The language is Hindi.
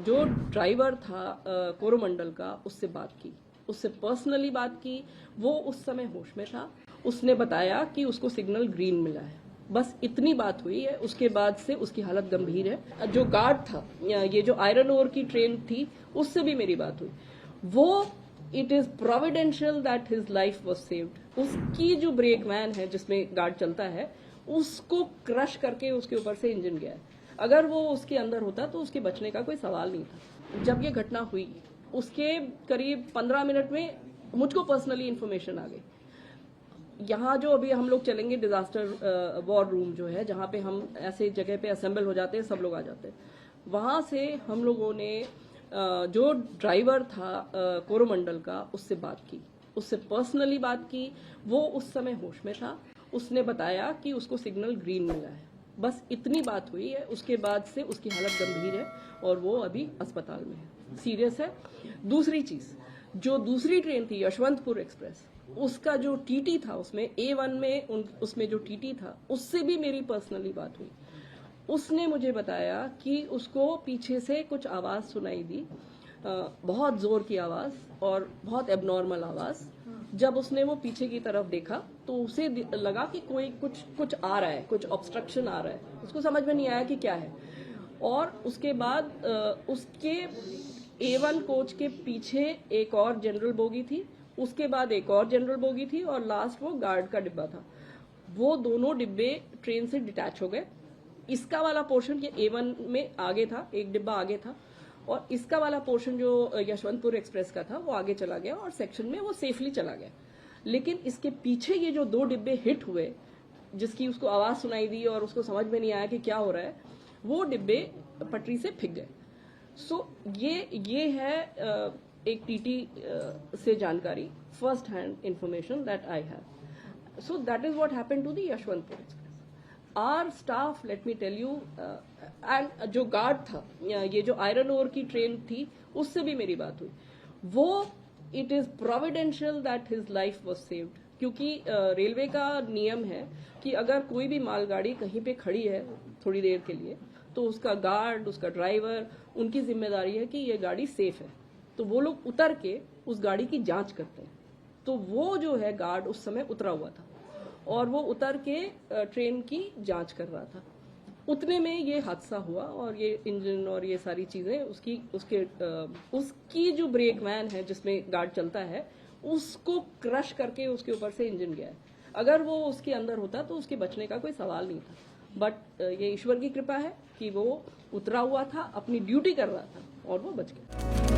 जो ड्राइवर था कोरोमंडल का, उससे बात की, उससे पर्सनली बात की। वो उस समय होश में था। उसने बताया कि उसको सिग्नल ग्रीन मिला है। बस इतनी बात हुई है। उसके बाद से उसकी हालत गंभीर है। जो गार्ड था, ये जो आयरन ओर की ट्रेन थी, उससे भी मेरी बात हुई। वो it is providential that his life was saved. उसकी जो ब्रेक वैन है जिसमें गार्ड चलता है, उसको क्रश करके उसके ऊपर से इंजन गया है। अगर वो उसके अंदर होता तो उसके बचने का कोई सवाल नहीं था। जब ये घटना हुई, उसके करीब 15 मिनट में मुझको पर्सनली इन्फॉर्मेशन आ गई। यहाँ जो अभी हम लोग चलेंगे डिजास्टर वॉर रूम जो है, जहाँ पे हम ऐसे जगह पे असेंबल हो जाते हैं, सब लोग आ जाते हैं। वहां से हम लोगों ने जो ड्राइवर था कोरोमंडल का, उससे बात की, उससे पर्सनली बात की। वो उस समय होश में था। उसने बताया कि उसको सिग्नल ग्रीन मिला है। बस इतनी बात हुई है। उसके बाद से उसकी हालत गंभीर है और वो अभी अस्पताल में है, सीरियस है। दूसरी चीज, जो दूसरी ट्रेन थी यशवंतपुर एक्सप्रेस, उसका जो टीटी था, उसमें A1 में उसमें जो टीटी था, उससे भी मेरी पर्सनली बात हुई। उसने मुझे बताया कि उसको पीछे से कुछ आवाज सुनाई दी, बहुत जोर की आवाज और बहुत एबनॉर्मल आवाज। जब उसने वो पीछे की तरफ देखा तो उसे लगा कि कोई कुछ आ रहा है, कुछ ऑब्स्ट्रक्शन आ रहा है। उसको समझ में नहीं आया कि क्या है। और उसके बाद उसके A1 कोच के पीछे एक और जनरल बोगी थी, उसके बाद एक और जनरल बोगी थी और लास्ट वो गार्ड का डिब्बा था। वो दोनों डिब्बे ट्रेन से डिटैच हो गए। इसका वाला पोर्शन ये A1 में आगे था, एक डिब्बा आगे था, और इसका वाला पोर्शन जो यशवंतपुर एक्सप्रेस का था वो आगे चला गया और सेक्शन में वो सेफली चला गया। लेकिन इसके पीछे ये जो दो डिब्बे हिट हुए, जिसकी उसको आवाज सुनाई दी और उसको समझ में नहीं आया कि क्या हो रहा है, वो डिब्बे पटरी से फिक गए। सो ये है एक टीटी से जानकारी, first hand information that I have. So that is what happened to the Yesvantpur express. Our staff, let me tell you, and जो गार्ड था, ये जो आयरन ओर की ट्रेन थी, उससे भी मेरी बात हुई। वो it is providential that his life was saved. क्योंकि रेलवे का नियम है कि अगर कोई भी मालगाड़ी कहीं पे खड़ी है थोड़ी देर के लिए, तो उसका गार्ड, उसका ड्राइवर, उनकी जिम्मेदारी है कि ये गाड़ी सेफ है। तो वो लोग उतर के उस गाड़ी की जांच करते हैं। तो वो जो है गार्ड उस समय उतरा हुआ था और वो उतर के ट्रेन की जांच कर रहा था। उतने में ये हादसा हुआ और ये इंजन और ये सारी चीजें उसकी जो ब्रेक वैन है जिसमें गार्ड चलता है, उसको क्रश करके उसके ऊपर से इंजन गया है। अगर वो उसके अंदर होता तो उसके बचने का कोई सवाल नहीं था। बट ये ईश्वर की कृपा है कि वो उतरा हुआ था, अपनी ड्यूटी कर रहा था और वो बच गया।